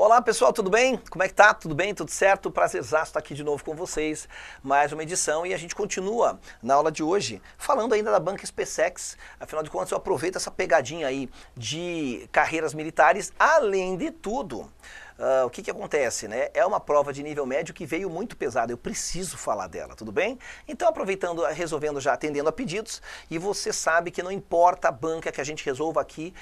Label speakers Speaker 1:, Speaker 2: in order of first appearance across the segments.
Speaker 1: Olá pessoal, tudo bem? Como é que tá? Tudo bem? Tudo certo? Prazerzaço estar aqui de novo com vocês. Mais uma edição e a gente continua na aula de hoje falando ainda da banca SpaceX. Afinal de contas eu aproveito essa pegadinha aí de carreiras militares. Além de tudo, o que acontece, né? É uma prova de nível médio que veio muito pesada, eu preciso falar dela, tudo bem? Então aproveitando, resolvendo já, atendendo a pedidos, e você sabe que não importa a banca que a gente resolva aqui,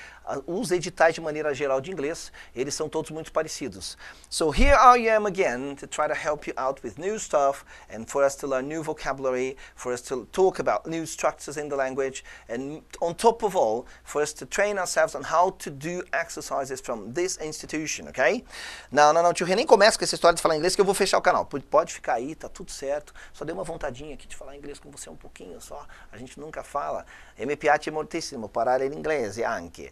Speaker 1: os editais de maneira geral de inglês, eles são todos muito parecidos. So here I am again to try to help you out with new stuff and for us to learn new vocabulary, for us to talk about new structures in the language, and on top of all, for us to train ourselves on how to do exercises from this institution, okay? Não, tio Rê, nem começa com essa história de falar inglês que eu vou fechar o canal. Pode ficar aí, tá tudo certo. Só dei uma vontadinha aqui de falar inglês com você um pouquinho só. A gente nunca fala. E mi piace moltissimo parlare l'inglese anche.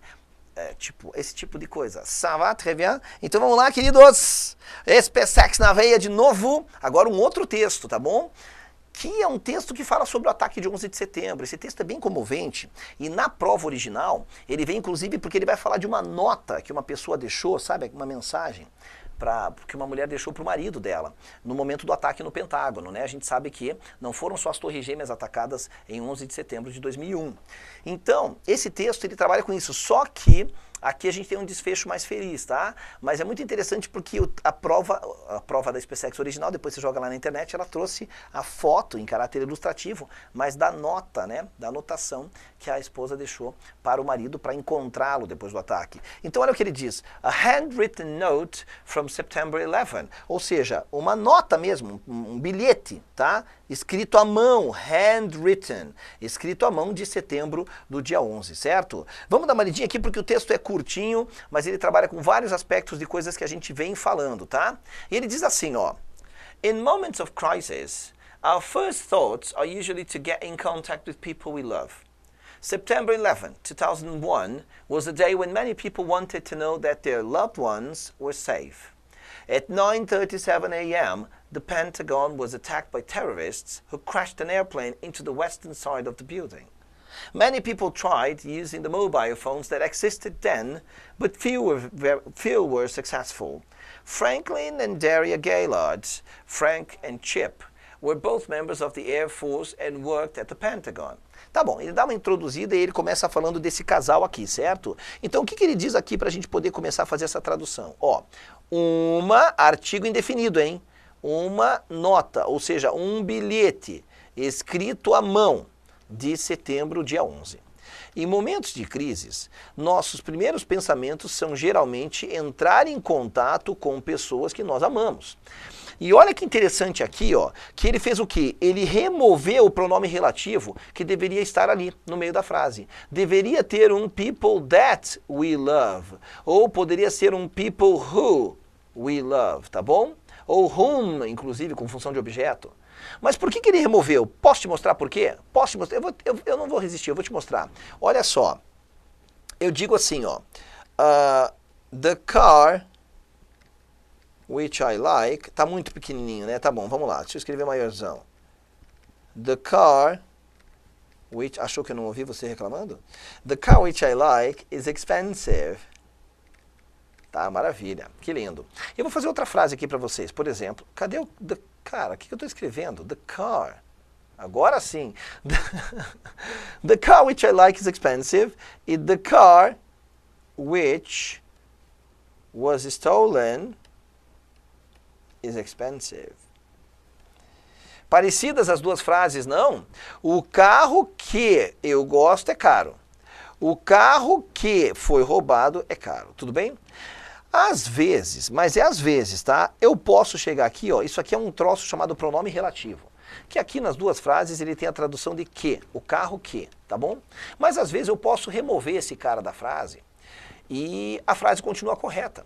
Speaker 1: Tipo, esse tipo de coisa. Ça va, très bien? Então vamos lá, queridos. SpaceX na veia de novo. Agora um outro texto, tá bom? Que é um texto que fala sobre o ataque de 11 de setembro. Esse texto é bem comovente e na prova original ele vem inclusive porque ele vai falar de uma nota que uma pessoa deixou, sabe, uma mensagem que uma mulher deixou para o marido dela no momento do ataque no Pentágono, né? A gente sabe que não foram só as Torres Gêmeas atacadas em 11 de setembro de 2001. Então, esse texto ele trabalha com isso, só que aqui a gente tem um desfecho mais feliz, tá? Mas é muito interessante porque a prova da SpaceX original, depois você joga lá na internet, ela trouxe a foto em caráter ilustrativo, mas da nota, né? Da anotação que a esposa deixou para o marido para encontrá-lo depois do ataque. Então olha o que ele diz: a handwritten note from September 11. Ou seja, uma nota mesmo, um bilhete, tá? Escrito à mão, handwritten, escrito à mão de setembro do dia 11, certo? Vamos dar uma lidinha aqui porque o texto é curtinho, mas ele trabalha com vários aspectos de coisas que a gente vem falando, tá? E ele diz assim, ó: In moments of crisis, our first thoughts are usually to get in contact with people we love. September 11, 2001 was a day when many people wanted to know that their loved ones were safe. At 9:37 a.m., the Pentagon was attacked by terrorists who crashed an airplane into the western side of the building. Many people tried using the mobile phones that existed then, but few were successful. Franklin and Daria Gaylord, Frank and Chip, were both members of the Air Force and worked at the Pentagon. Tá bom, ele dá uma introduzida e ele começa falando desse casal aqui, certo? Então o que ele diz aqui para a gente poder começar a fazer essa tradução? Ó, artigo indefinido, hein? Uma nota, ou seja, um bilhete escrito à mão de setembro, dia 11. Em momentos de crises, nossos primeiros pensamentos são geralmente entrar em contato com pessoas que nós amamos. E olha que interessante aqui, ó, que ele fez o quê? Ele removeu o pronome relativo que deveria estar ali no meio da frase. Deveria ter um people that we love, ou poderia ser um people who we love, tá bom? Ou whom, inclusive, com função de objeto. Mas por que ele removeu? Posso te mostrar por quê? Posso te mostrar? Eu não vou resistir, eu vou te mostrar. Olha só, eu digo assim, ó, the car which I like, tá muito pequenininho, né? Tá bom, vamos lá, deixa eu escrever maiorzão. The car which, achou que eu não ouvi você reclamando? The car which I like is expensive. Tá, maravilha, que lindo. Eu vou fazer outra frase aqui para vocês, por exemplo, cadê o the car? O que eu tô escrevendo? The car. Agora sim. The car which I like is expensive. E the car which was stolen is expensive. Parecidas as duas frases, não? O carro que eu gosto é caro. O carro que foi roubado é caro. Tudo bem? Às vezes, mas é às vezes, tá? Eu posso chegar aqui, ó, isso aqui é um troço chamado pronome relativo, que aqui nas duas frases ele tem a tradução de que, o carro que, tá bom? Mas às vezes eu posso remover esse cara da frase e a frase continua correta.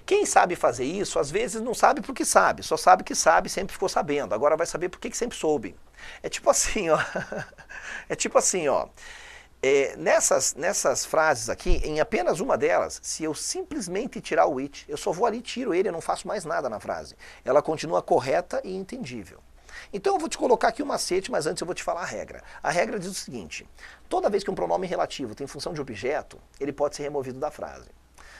Speaker 1: Quem sabe fazer isso, às vezes não sabe porque sabe, só sabe que sabe, sempre ficou sabendo, agora vai saber por que sempre soube. É tipo assim, ó, é tipo assim, ó, nessas frases aqui, em apenas uma delas, se eu simplesmente tirar o it, eu só vou ali, tiro ele, eu não faço mais nada na frase. Ela continua correta e entendível. Então eu vou te colocar aqui um macete, mas antes eu vou te falar a regra. A regra diz o seguinte: toda vez que um pronome relativo tem função de objeto, ele pode ser removido da frase.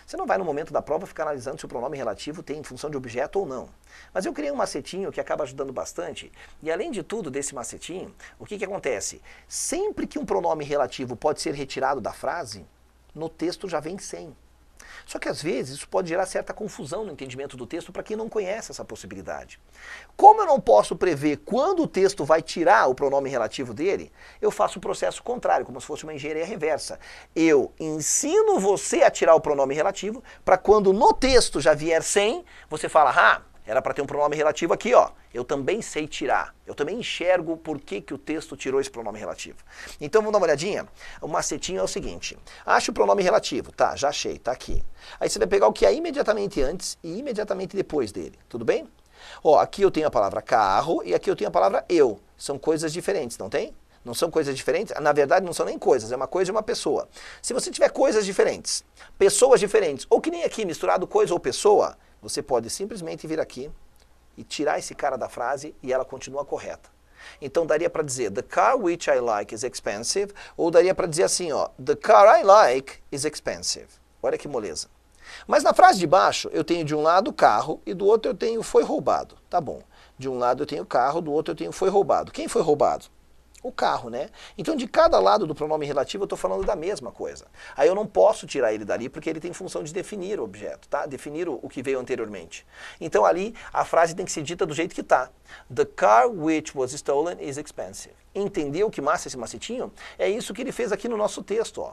Speaker 1: Você não vai no momento da prova ficar analisando se o pronome relativo tem função de objeto ou não. Mas eu criei um macetinho que acaba ajudando bastante. E além de tudo desse macetinho, o que acontece? Sempre que um pronome relativo pode ser retirado da frase, no texto já vem sem. Só que às vezes isso pode gerar certa confusão no entendimento do texto para quem não conhece essa possibilidade. Como eu não posso prever quando o texto vai tirar o pronome relativo dele, eu faço o processo contrário, como se fosse uma engenharia reversa. Eu ensino você a tirar o pronome relativo para quando no texto já vier sem, você fala, era para ter um pronome relativo aqui, ó. Eu também sei tirar. Eu também enxergo por que o texto tirou esse pronome relativo. Então vamos dar uma olhadinha? O macetinho é o seguinte. Acha o pronome relativo. Tá, já achei, tá aqui. Aí você vai pegar o que é imediatamente antes e imediatamente depois dele. Tudo bem? Ó, aqui eu tenho a palavra carro e aqui eu tenho a palavra eu. São coisas diferentes, não tem? Não são coisas diferentes? Na verdade não são nem coisas, é uma coisa e uma pessoa. Se você tiver coisas diferentes, pessoas diferentes, ou que nem aqui misturado coisa ou pessoa, você pode simplesmente vir aqui e tirar esse cara da frase e ela continua correta. Então daria para dizer, the car which I like is expensive, ou daria para dizer assim, ó, the car I like is expensive. Olha que moleza. Mas na frase de baixo eu tenho de um lado carro e do outro eu tenho foi roubado. Tá bom. De um lado eu tenho carro, do outro eu tenho foi roubado. Quem foi roubado? O carro, né? Então de cada lado do pronome relativo eu estou falando da mesma coisa. Aí eu não posso tirar ele dali porque ele tem função de definir o objeto, tá? Definir o que veio anteriormente. Então ali a frase tem que ser dita do jeito que está. The car which was stolen is expensive. Entendeu que massa esse macetinho? É isso que ele fez aqui no nosso texto, ó.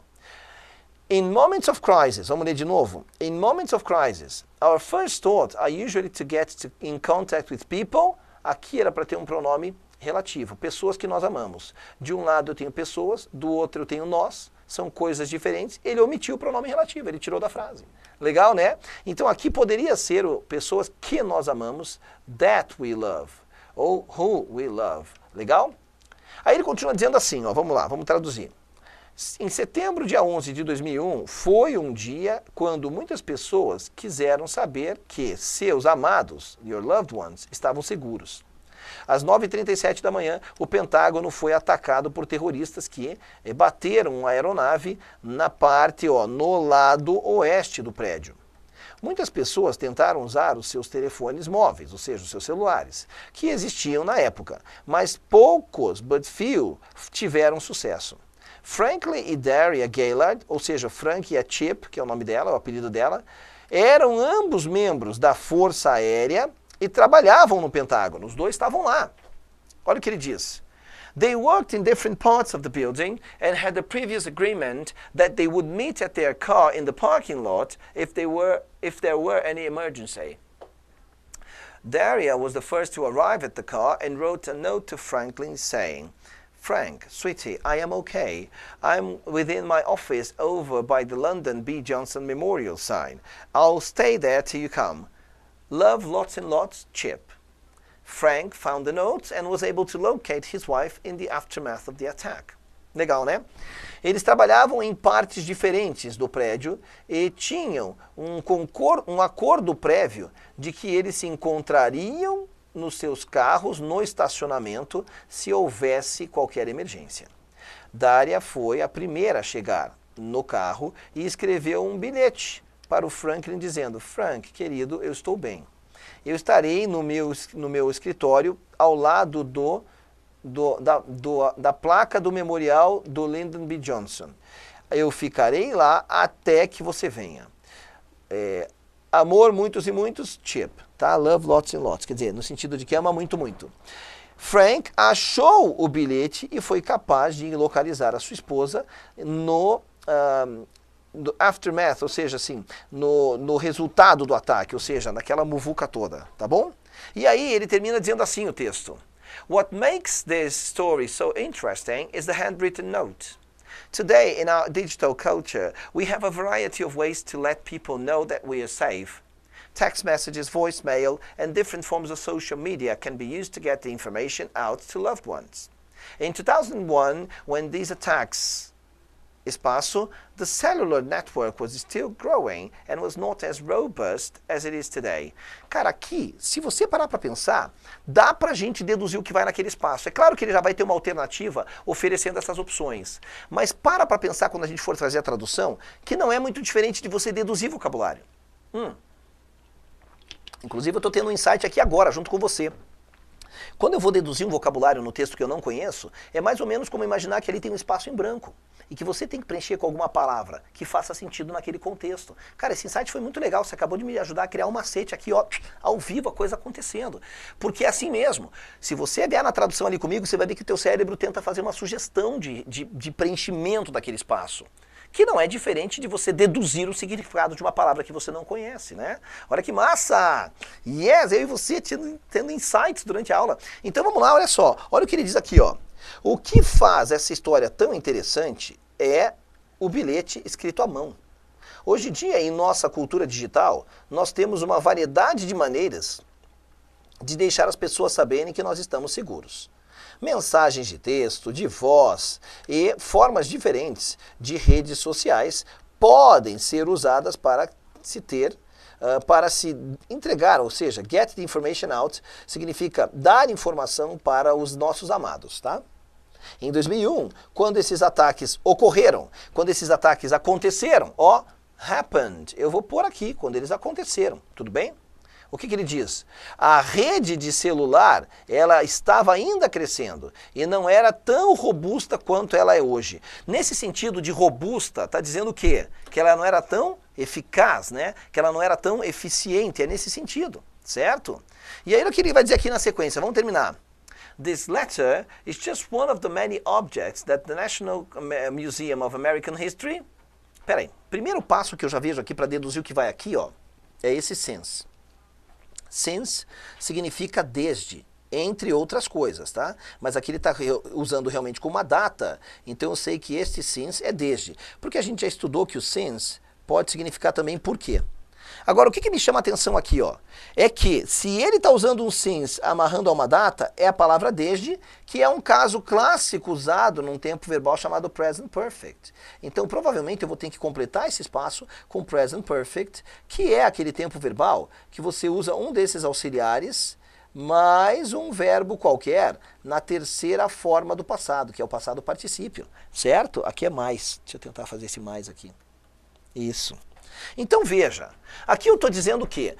Speaker 1: In moments of crisis, vamos ler de novo. In moments of crisis, our first thoughts are usually to get in contact with people. Aqui era para ter um pronome relativo, pessoas que nós amamos. De um lado eu tenho pessoas, do outro eu tenho nós, são coisas diferentes. Ele omitiu o pronome relativo, ele tirou da frase. Legal, né? Então aqui poderia ser pessoas que nós amamos, that we love, ou who we love. Legal? Aí ele continua dizendo assim, ó, vamos lá, vamos traduzir. Em setembro, dia 11 de 2001, foi um dia quando muitas pessoas quiseram saber que seus amados, your loved ones, estavam seguros. Às 9h37 da manhã, o Pentágono foi atacado por terroristas que bateram uma aeronave na parte, no lado oeste do prédio. Muitas pessoas tentaram usar os seus telefones móveis, ou seja, os seus celulares, que existiam na época, mas poucos, but few, tiveram sucesso. Franklin e Daria Gaylord, ou seja, Frank e a Chip, que é o nome dela, o apelido dela, eram ambos membros da Força Aérea e trabalhavam no Pentágono. Os dois estavam lá. Olha o que ele diz. They worked in different parts of the building and had a previous agreement that they would meet at their car in the parking lot if there were any emergency. Daria was the first to arrive at the car and wrote a note to Franklin saying, Frank, sweetie, I am okay. I'm within my office over by the London B. Johnson Memorial sign. I'll stay there till you come. Love lots and lots, Chip. Frank found the notes and was able to locate his wife in the aftermath of the attack. Legal, né? Eles trabalhavam em partes diferentes do prédio e tinham um acordo prévio de que eles se encontrariam nos seus carros no estacionamento se houvesse qualquer emergência. Daria foi a primeira a chegar no carro e escreveu um bilhete para o Franklin dizendo, Frank, querido, eu estou bem. Eu estarei no meu escritório ao lado da placa do memorial do Lyndon B. Johnson. Eu ficarei lá até que você venha. Amor, muitos e muitos, Chip. Tá? Love, lots and lots. Quer dizer, no sentido de que ama muito, muito. Frank achou o bilhete e foi capaz de localizar a sua esposa no aftermath, ou seja, assim, no resultado do ataque, ou seja, naquela muvuca toda, tá bom? E aí ele termina dizendo assim o texto. What makes this story so interesting is the handwritten note. Today, in our digital culture, we have a variety of ways to let people know that we are safe. Text messages, voicemail, and different forms of social media can be used to get the information out to loved ones. In 2001, when these attacks espaço, the cellular network was still growing and was not as robust as it is today. Cara, aqui, se você parar para pensar, dá pra gente deduzir o que vai naquele espaço. É claro que ele já vai ter uma alternativa oferecendo essas opções. Mas para pensar quando a gente for trazer a tradução, que não é muito diferente de você deduzir vocabulário. Inclusive eu estou tendo um insight aqui agora, junto com você. Quando eu vou deduzir um vocabulário no texto que eu não conheço, é mais ou menos como imaginar que ali tem um espaço em branco e que você tem que preencher com alguma palavra que faça sentido naquele contexto. Cara, esse insight foi muito legal, você acabou de me ajudar a criar um macete aqui, ó, ao vivo, a coisa acontecendo. Porque é assim mesmo, se você vier na tradução ali comigo, você vai ver que o teu cérebro tenta fazer uma sugestão de preenchimento daquele espaço. Que não é diferente de você deduzir o significado de uma palavra que você não conhece, né? Olha que massa! Yes, eu e você tendo insights durante a aula. Então vamos lá, olha só. Olha o que ele diz aqui, ó. O que faz essa história tão interessante é o bilhete escrito à mão. Hoje em dia, em nossa cultura digital, nós temos uma variedade de maneiras de deixar as pessoas saberem que nós estamos seguros. Mensagens de texto, de voz e formas diferentes de redes sociais podem ser usadas para se entregar, ou seja, get the information out significa dar informação para os nossos amados, tá? Em 2001, quando esses ataques ocorreram, quando esses ataques aconteceram, ó, happened, eu vou pôr aqui, quando eles aconteceram, tudo bem? O que ele diz? A rede de celular, ela estava ainda crescendo e não era tão robusta quanto ela é hoje. Nesse sentido de robusta, está dizendo o quê? Que ela não era tão eficaz, né? Que ela não era tão eficiente, é nesse sentido, certo? E aí o que ele vai dizer aqui na sequência, vamos terminar. This letter is just one of the many objects that the National Museum of American History... Peraí, primeiro passo que eu já vejo aqui para deduzir o que vai aqui, ó, é esse since. Since significa desde, entre outras coisas, tá? Mas aqui ele está usando realmente como uma data, então eu sei que este since é desde. Porque a gente já estudou que o since pode significar também por quê. Agora, o que me chama a atenção aqui, ó, é que se ele está usando um since amarrando a uma data, é a palavra desde, que é um caso clássico usado num tempo verbal chamado present perfect. Então, provavelmente, eu vou ter que completar esse espaço com present perfect, que é aquele tempo verbal que você usa um desses auxiliares mais um verbo qualquer na terceira forma do passado, que é o passado particípio, certo? Aqui é mais. Deixa eu tentar fazer esse mais aqui. Isso. Então veja, aqui eu estou dizendo que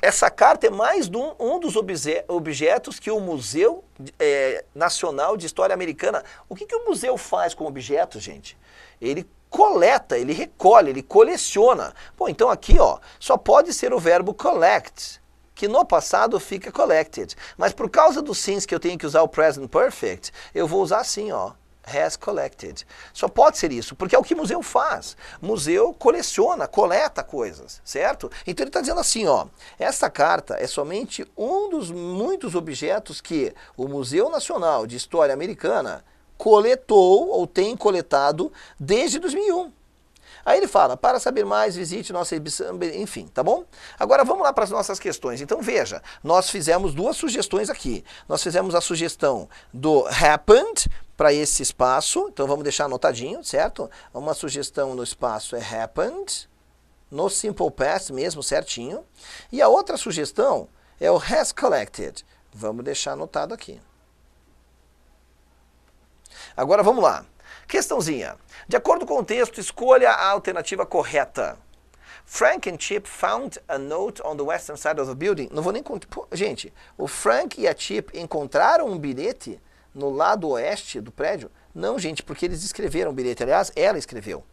Speaker 1: essa carta é mais um dos objetos que o Museu Nacional de História Americana... O que o museu faz com objetos, gente? Ele coleta, ele recolhe, ele coleciona. Bom, então aqui ó, só pode ser o verbo collect, que no passado fica collected. Mas por causa do since que eu tenho que usar o present perfect, eu vou usar assim, ó. Has collected. Só pode ser isso, porque é o que o museu faz. O museu coleciona, coleta coisas, certo? Então ele está dizendo assim, ó, essa carta é somente um dos muitos objetos que o Museu Nacional de História Americana coletou ou tem coletado desde 2001. Aí ele fala, para saber mais, visite nossa exibição, enfim, tá bom? Agora vamos lá para as nossas questões. Então veja, nós fizemos duas sugestões aqui. Nós fizemos a sugestão do happened para esse espaço, então vamos deixar anotadinho, certo? Uma sugestão no espaço é happened, no simple past mesmo, certinho. E a outra sugestão é o has collected. Vamos deixar anotado aqui. Agora vamos lá. Questãozinha. De acordo com o texto, escolha a alternativa correta. Frank and Chip found a note on the western side of the building. Não vou nem contar. Gente, o Frank e a Chip encontraram um bilhete no lado oeste do prédio? Não, gente, porque eles escreveram o bilhete. Aliás, ela escreveu.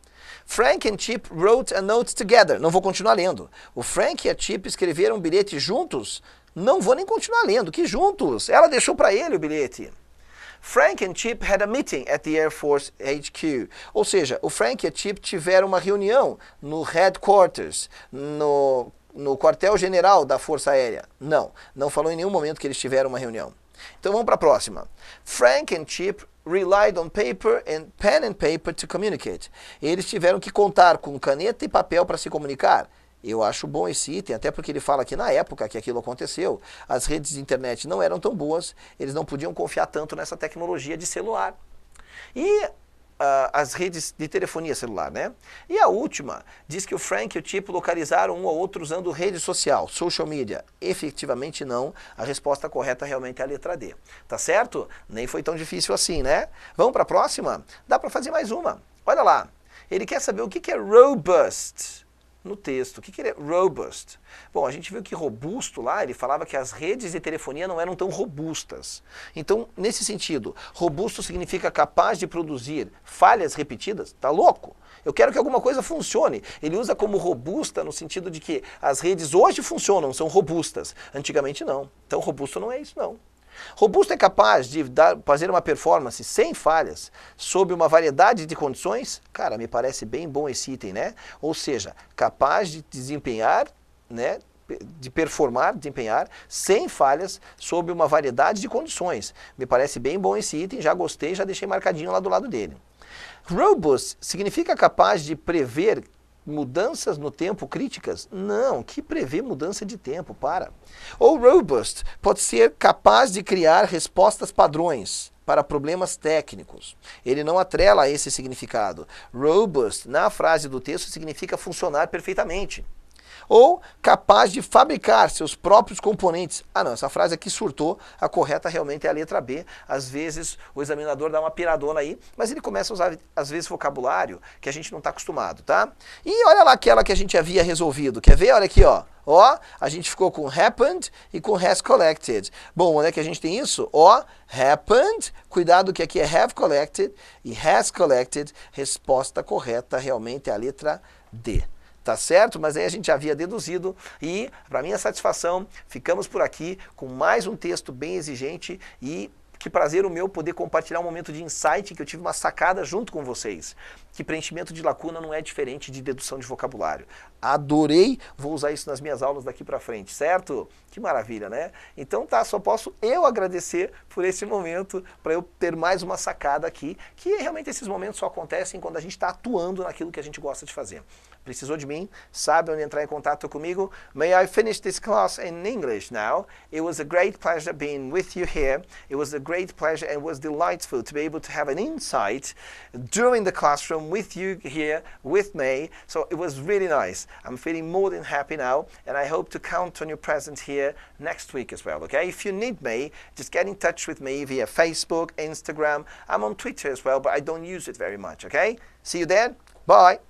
Speaker 1: Frank and Chip wrote a note together. Não vou continuar lendo. O Frank e a Chip escreveram um bilhete juntos? Não vou nem continuar lendo. Que juntos? Ela deixou para ele o bilhete. Frank and Chip had a meeting at the Air Force HQ. Ou seja, o Frank e a Chip tiveram uma reunião no headquarters, no quartel-general da Força Aérea. Não falou em nenhum momento que eles tiveram uma reunião. Então vamos para a próxima. Frank and Chip relied on pen and paper to communicate. Eles tiveram que contar com caneta e papel para se comunicar. Eu acho bom esse item, até porque ele fala que na época que aquilo aconteceu, as redes de internet não eram tão boas, eles não podiam confiar tanto nessa tecnologia de celular. E as redes de telefonia celular, né? E a última diz que o Frank e o Chip localizaram um ao outro usando rede social, social media. Efetivamente não, a resposta correta realmente é a letra D. Tá certo? Nem foi tão difícil assim, né? Vamos para a próxima? Dá para fazer mais uma. Olha lá, ele quer saber o que é robust no texto. O que é robust? Bom, a gente viu que robusto lá, ele falava que as redes de telefonia não eram tão robustas. Então, nesse sentido, robusto significa capaz de produzir falhas repetidas? Tá louco? Eu quero que alguma coisa funcione. Ele usa como robusta no sentido de que as redes hoje funcionam, são robustas. Antigamente não. Então, robusto não é isso, não. Robusto é capaz de fazer uma performance sem falhas, sob uma variedade de condições? Cara, me parece bem bom esse item, né? Ou seja, capaz de desempenhar, né? De desempenhar sem falhas, sob uma variedade de condições. Me parece bem bom esse item, já gostei, já deixei marcadinho lá do lado dele. Robust significa capaz de prever mudanças no tempo críticas? Não, que prevê mudança de tempo, para. Ou robust pode ser capaz de criar respostas padrões para problemas técnicos. Ele não atrela a esse significado. Robust, na frase do texto, significa funcionar perfeitamente. Ou capaz de fabricar seus próprios componentes. Ah não, essa frase aqui surtou, a correta realmente é a letra B. Às vezes o examinador dá uma piradona aí, mas ele começa a usar, às vezes, vocabulário que a gente não está acostumado, tá? E olha lá aquela que a gente havia resolvido, quer ver? Olha aqui, ó. Ó, a gente ficou com happened e com has collected. Bom, onde é que a gente tem isso? Ó, happened, cuidado que aqui é have collected, e has collected, resposta correta realmente é a letra D. Tá certo? Mas aí a gente havia deduzido e, para minha satisfação, ficamos por aqui com mais um texto bem exigente e que prazer o meu poder compartilhar um momento de insight que eu tive uma sacada junto com vocês. Que preenchimento de lacuna não é diferente de dedução de vocabulário. Adorei, vou usar isso nas minhas aulas daqui para frente, certo? Que maravilha, né? Então tá, só posso eu agradecer por esse momento, para eu ter mais uma sacada aqui, que realmente esses momentos só acontecem quando a gente está atuando naquilo que a gente gosta de fazer. Precisou de mim? Sabe onde entrar em contato comigo? May I finish this class in English now? It was a great pleasure being with you here. It was a great pleasure and it was delightful to be able to have an insight during the classroom with you here, with me. So it was really nice. I'm feeling more than happy now and I hope to count on your presence here next week as well, okay? If you need me, just get in touch with me via Facebook, Instagram. I'm on Twitter as well, but I don't use it very much, okay? See you then. Bye.